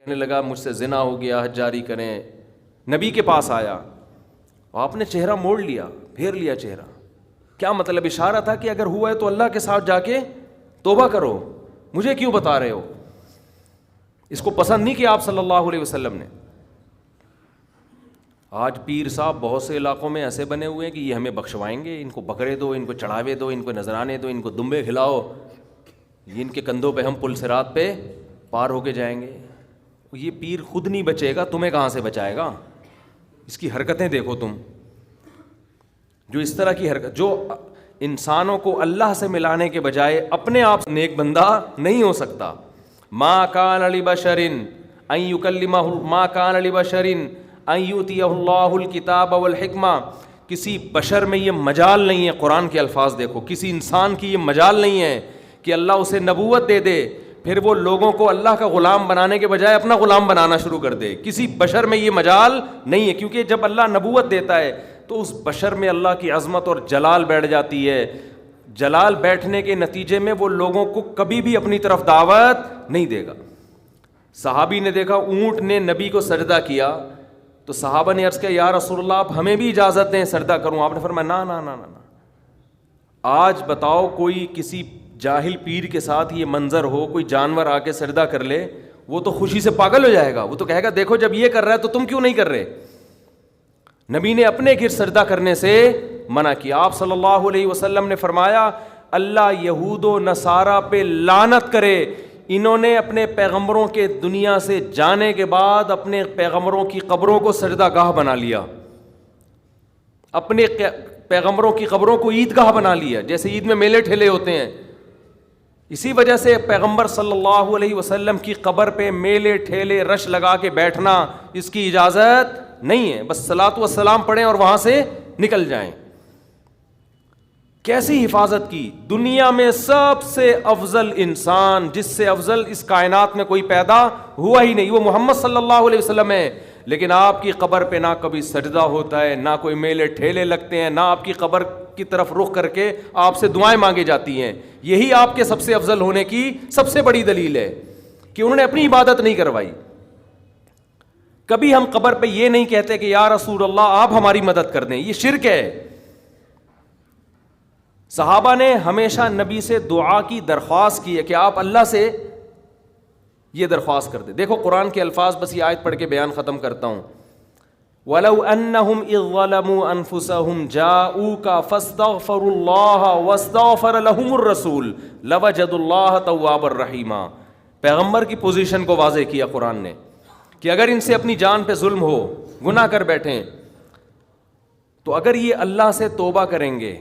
کہنے لگا مجھ سے زنا ہو گیا، حج جاری کریں. نبی کے پاس آیا، آپ نے چہرہ موڑ لیا، پھیر لیا چہرہ. کیا مطلب؟ اشارہ تھا کہ اگر ہوا ہے تو اللہ کے ساتھ جا کے توبہ کرو، مجھے کیوں بتا رہے ہو. اس کو پسند نہیں کیا آپ صلی اللہ علیہ وسلم نے. آج پیر صاحب بہت سے علاقوں میں ایسے بنے ہوئے ہیں کہ یہ ہمیں بخشوائیں گے، ان کو بکرے دو، ان کو چڑھاوے دو، ان کو نذرانے دو، ان کو دمبے کھلاؤ، یہ ان کے کندھوں پہ ہم پل صراط پہ پار ہو کے جائیں گے. یہ پیر خود نہیں بچے گا، تمہیں کہاں سے بچائے گا؟ اس کی حرکتیں دیکھو تم، جو اس طرح کی حرکت، جو انسانوں کو اللہ سے ملانے کے بجائے اپنے آپ نیک بندہ نہیں ہو سکتا. ما کان لبشر ان یکلمہ، ما کان لبشر ان یؤتیہ اللہ الکتاب والحکمہ. کسی بشر میں یہ مجال نہیں ہے، قرآن کے الفاظ دیکھو، کسی انسان کی یہ مجال نہیں ہے کہ اللہ اسے نبوت دے دے پھر وہ لوگوں کو اللہ کا غلام بنانے کے بجائے اپنا غلام بنانا شروع کر دے. کسی بشر میں یہ مجال نہیں ہے، کیونکہ جب اللہ نبوت دیتا ہے تو اس بشر میں اللہ کی عظمت اور جلال بیٹھ جاتی ہے. جلال بیٹھنے کے نتیجے میں وہ لوگوں کو کبھی بھی اپنی طرف دعوت نہیں دے گا. صحابی نے دیکھا اونٹ نے نبی کو سجدہ کیا تو صحابہ نے عرض کیا یا رسول اللہ آپ ہمیں بھی اجازت دیں سجدہ کروں. آپ نے فرمایا نا نا نا نا. آج بتاؤ کوئی کسی جاہل پیر کے ساتھ یہ منظر ہو، کوئی جانور آ کے سجدہ کر لے، وہ تو خوشی سے پاگل ہو جائے گا. وہ تو کہے گا دیکھو جب یہ کر رہا ہے تو تم کیوں نہیں کر رہے. نبی نے اپنے گھر سجدہ کرنے سے منع کیا. آپ صلی اللہ علیہ وسلم نے فرمایا اللہ یہود و نصارہ پہ لعنت کرے، انہوں نے اپنے پیغمبروں کے دنیا سے جانے کے بعد اپنے پیغمبروں کی قبروں کو سجدہ گاہ بنا لیا، اپنے پیغمبروں کی قبروں کو عیدگاہ بنا لیا، جیسے عید میں میلے ٹھیلے ہوتے ہیں. اسی وجہ سے پیغمبر صلی اللہ علیہ وسلم کی قبر پہ میلے ٹھیلے رش لگا کے بیٹھنا اس کی اجازت نہیں ہے. بس صلاۃ و سلام پڑھیں اور وہاں سے نکل جائیں. کیسی حفاظت کی. دنیا میں سب سے افضل انسان، جس سے افضل اس کائنات میں کوئی پیدا ہوا ہی نہیں، وہ محمد صلی اللہ علیہ وسلم ہے. لیکن آپ کی قبر پہ نہ کبھی سجدہ ہوتا ہے، نہ کوئی میلے ٹھیلے لگتے ہیں، نہ آپ کی قبر کی طرف رخ کر کے آپ سے دعائیں مانگی جاتی ہیں. یہی آپ کے سب سے افضل ہونے کی سب سے بڑی دلیل ہے کہ انہوں نے اپنی عبادت نہیں کروائی. کبھی ہم قبر پہ یہ نہیں کہتے کہ یا رسول اللہ آپ ہماری مدد کر دیں، یہ شرک ہے. صحابہ نے ہمیشہ نبی سے دعا کی درخواست کی ہے کہ آپ اللہ سے یہ درخواست کر دیں. دیکھو قرآن کے الفاظ، بس یہ آیت پڑھ کے بیان ختم کرتا ہوں. وَلَوْ أَنَّهُمْ إِذْ ظَلَمُوا أَنفُسَهُمْ جَاءُوكَ فَاسْتَغْفَرُوا اللَّهَ وَاسْتَغْفَرَ لَهُمُ الرَّسُولُ لَوَجَدُوا اللَّهَ تَوَّابًا رَحِيمًا. پیغمبر کی پوزیشن کو واضح کیا قرآن نے کہ اگر ان سے اپنی جان پہ ظلم ہو، گناہ کر بیٹھیں، تو اگر یہ اللہ سے توبہ کریں گے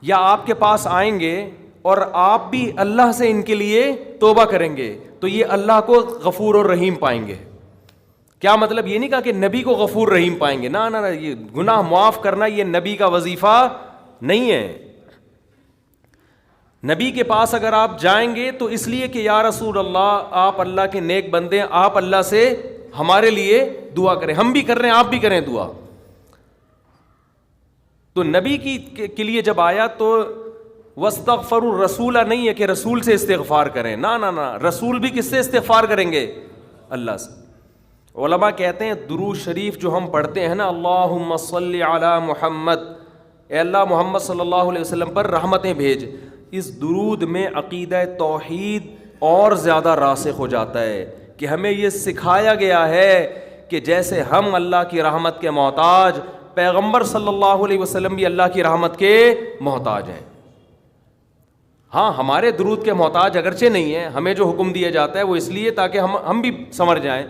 یا آپ کے پاس آئیں گے اور آپ بھی اللہ سے ان کے لیے توبہ کریں گے تو یہ اللہ کو غفور اور رحیم پائیں گے. کیا مطلب؟ یہ نہیں کہا کہ نبی کو غفور رحیم پائیں گے، نہ یہ گناہ معاف کرنا یہ نبی کا وظیفہ نہیں ہے. نبی کے پاس اگر آپ جائیں گے تو اس لیے کہ یا رسول اللہ آپ اللہ کے نیک بندے، آپ اللہ سے ہمارے لیے دعا کریں. ہم بھی کر رہے ہیں، آپ بھی کریں دعا. تو نبی کے لیے جب آیا تو وَاسْتَغْفَرُوا الرَّسُولَ نہیں ہے کہ رسول سے استغفار کریں، نہ رسول بھی کس سے استغفار کریں گے؟ اللہ سے. علماء کہتے ہیں درود شریف جو ہم پڑھتے ہیں نا، اللہم صلی علی محمد، اے اللہ محمد صلی اللہ علیہ وسلم پر رحمتیں بھیج، اس درود میں عقیدہ توحید اور زیادہ راسخ ہو جاتا ہے کہ ہمیں یہ سکھایا گیا ہے کہ جیسے ہم اللہ کی رحمت کے محتاج، پیغمبر صلی اللہ علیہ وسلم بھی اللہ کی رحمت کے محتاج ہیں. ہاں ہمارے درود کے محتاج اگرچہ نہیں ہیں، ہمیں جو حکم دیا جاتا ہے وہ اس لیے تاکہ ہم بھی سمجھ جائیں،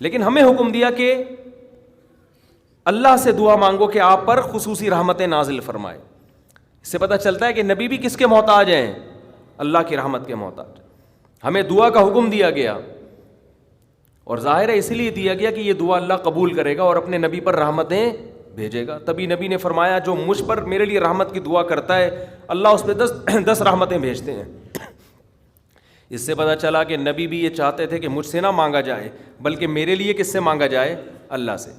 لیکن ہمیں حکم دیا کہ اللہ سے دعا مانگو کہ آپ پر خصوصی رحمتیں نازل فرمائے. اس سے پتہ چلتا ہے کہ نبی بھی کس کے محتاج ہیں؟ اللہ کی رحمت کے محتاج. ہمیں دعا کا حکم دیا گیا اور ظاہر ہے اسی لیے دیا گیا کہ یہ دعا اللہ قبول کرے گا اور اپنے نبی پر رحمتیں بھیجے گا. تبھی نبی نے فرمایا جو مجھ پر میرے لیے رحمت کی دعا کرتا ہے اللہ اس پہ 10 رحمتیں بھیجتے ہیں. اس سے پتہ چلا کہ نبی بھی یہ چاہتے تھے کہ مجھ سے نہ مانگا جائے بلکہ میرے لیے کس سے مانگا جائے؟ اللہ سے.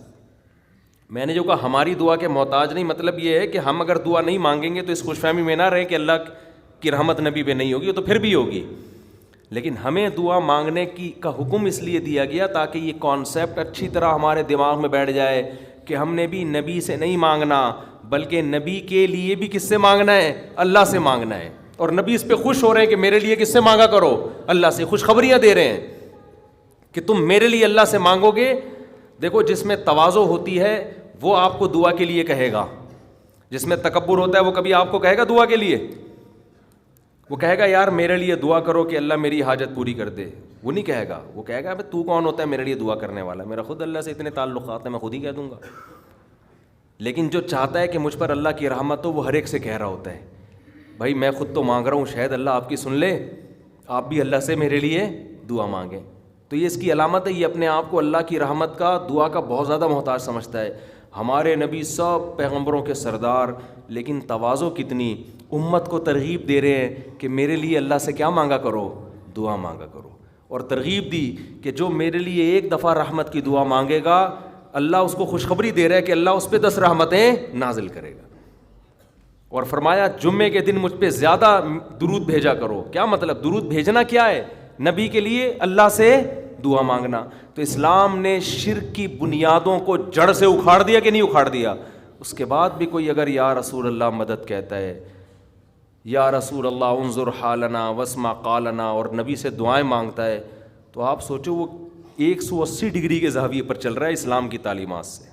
میں نے جو کہا ہماری دعا کے محتاج نہیں، مطلب یہ ہے کہ ہم اگر دعا نہیں مانگیں گے تو اس خوش فہمی میں نہ رہے کہ اللہ کی رحمت نبی پہ نہیں ہوگی، تو پھر بھی ہوگی. لیکن ہمیں دعا مانگنے کا حکم اس لیے دیا گیا تاکہ یہ کانسیپٹ اچھی طرح ہمارے دماغ میں بیٹھ جائے کہ ہم نے بھی نبی سے نہیں مانگنا بلکہ نبی کے لیے بھی کس سے مانگنا ہے؟ اللہ سے مانگنا ہے. اور نبی اس پہ خوش ہو رہے ہیں کہ میرے لیے کس سے مانگا کرو؟ اللہ سے. خوشخبریاں دے رہے ہیں کہ تم میرے لیے اللہ سے مانگو گے. دیکھو جس میں تواضع ہوتی ہے وہ آپ کو دعا کے لیے کہے گا، جس میں تکبر ہوتا ہے وہ کبھی آپ کو کہے گا دعا کے لیے؟ وہ کہے گا یار میرے لیے دعا کرو کہ اللہ میری حاجت پوری کر دے. وہ نہیں کہے گا. وہ کہے گا ابے تو کون ہوتا ہے میرے لیے دعا کرنے والا؟ میرا خود اللہ سے اتنے تعلقات ہیں، میں خود ہی کہہ دوں گا. لیکن جو چاہتا ہے کہ مجھ پر اللہ کی رحمت ہو وہ ہر ایک سے کہہ رہا ہوتا ہے بھائی میں خود تو مانگ رہا ہوں، شاید اللہ آپ کی سن لے، آپ بھی اللہ سے میرے لیے دعا مانگیں. تو یہ اس کی علامت ہے، یہ اپنے آپ کو اللہ کی رحمت کا، دعا کا بہت زیادہ محتاج سمجھتا ہے. ہمارے نبی سب پیغمبروں کے سردار، لیکن تواضع کتنی، امت کو ترغیب دے رہے ہیں کہ میرے لیے اللہ سے کیا مانگا کرو؟ دعا مانگا کرو. اور ترغیب دی کہ جو میرے لیے ایک دفعہ رحمت کی دعا مانگے گا اللہ اس کو خوشخبری دے رہا ہے کہ اللہ اس پہ 10 رحمتیں نازل کرے گا. اور فرمایا جمعے کے دن مجھ پہ زیادہ درود بھیجا کرو. کیا مطلب؟ درود بھیجنا کیا ہے؟ نبی کے لیے اللہ سے دعا مانگنا. تو اسلام نے شرک کی بنیادوں کو جڑ سے اکھاڑ دیا کہ نہیں اکھاڑ دیا؟ اس کے بعد بھی کوئی اگر یا رسول اللہ مدد کہتا ہے، یا رسول اللہ انظر حالنا واسمع قالنا، اور نبی سے دعائیں مانگتا ہے، تو آپ سوچو وہ 180 ڈگری کے زاویے پر چل رہا ہے اسلام کی تعلیمات سے.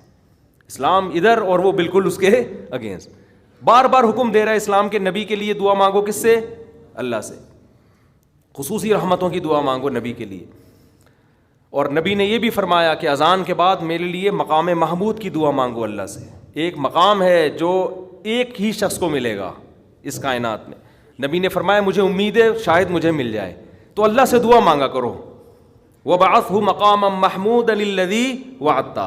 اسلام ادھر اور وہ بالکل اس کے اگینسٹ. بار بار حکم دے رہا ہے اسلام کے نبی کے لیے دعا مانگو. کس سے؟ اللہ سے. خصوصی رحمتوں کی دعا مانگو نبی کے لیے. اور نبی نے یہ بھی فرمایا کہ اذان کے بعد میرے لیے مقام محمود کی دعا مانگو اللہ سے. ایک مقام ہے جو ایک ہی شخص کو ملے گا اس کائنات میں. نبی نے فرمایا مجھے امید ہے شاید مجھے مل جائے، تو اللہ سے دعا مانگا کرو. وَبَعَثْهُ مَقَامًا مَحْمُودًا الَّذِي وَعَدتَّ.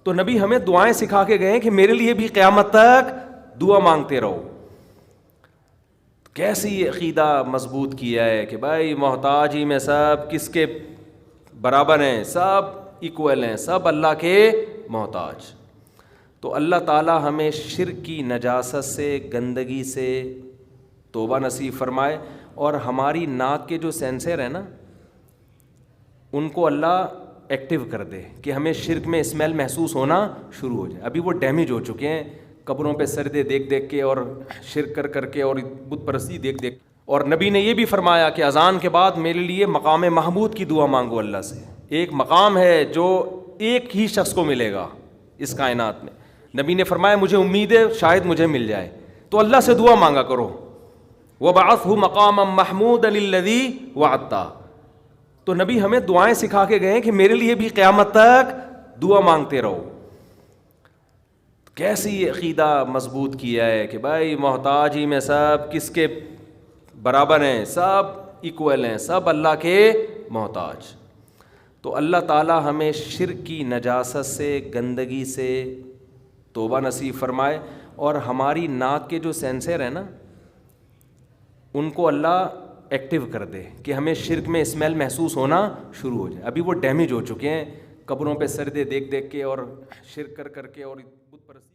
تو نبی ہمیں دعائیں سکھا کے گئے کہ میرے لیے بھی قیامت تک دعا مانگتے رہو. کیسی عقیدہ مضبوط کیا ہے کہ بھائی محتاج ہی میں سب کس کے برابر ہیں، سب ایکول ہیں، سب اللہ کے محتاج. تو اللہ تعالی ہمیں شرک کی نجاست سے، گندگی سے توبہ نصیب فرمائے. اور ہماری ناک کے جو سینسر ہیں نا ان کو اللہ ایکٹیو کر دے کہ ہمیں شرک میں اسمیل محسوس ہونا شروع ہو جائے. ابھی وہ ڈیمیج ہو چکے ہیں قبروں پہ سجدے دیکھ دیکھ کے اور شرک کر کر کے اور بت پرستی دیکھ دیکھ. اور نبی نے یہ بھی فرمایا کہ اذان کے بعد میرے لیے مقام محمود کی دعا مانگو اللہ سے. ایک مقام ہے جو ایک ہی شخص کو ملے گا اس کائنات میں. نبی نے فرمایا مجھے امید ہے شاید مجھے مل جائے، تو اللہ سے دعا مانگا کرو. وَبَعَثْهُ مَقَامًا مَحْمُودًا الَّذِي وَعَدتَّ. تو نبی ہمیں دعائیں سکھا کے گئے کہ میرے لیے بھی قیامت تک دعا مانگتے رہو. کیسی عقیدہ مضبوط کیا ہے کہ بھائی محتاج ہی میں سب کس کے برابر ہیں، سب ایکول ہیں، سب اللہ کے محتاج. تو اللہ تعالی ہمیں شرک کی نجاست سے، گندگی سے توبہ نصیب فرمائے. اور ہماری ناک کے جو سینسر ہیں نا ان کو اللہ ایکٹیو کر دے کہ ہمیں شرک میں اسمیل محسوس ہونا شروع ہو جائے. ابھی وہ ڈیمیج ہو چکے ہیں قبروں پہ سجدے دیکھ دیکھ کے اور شرک کر کر کے اور بت پرستی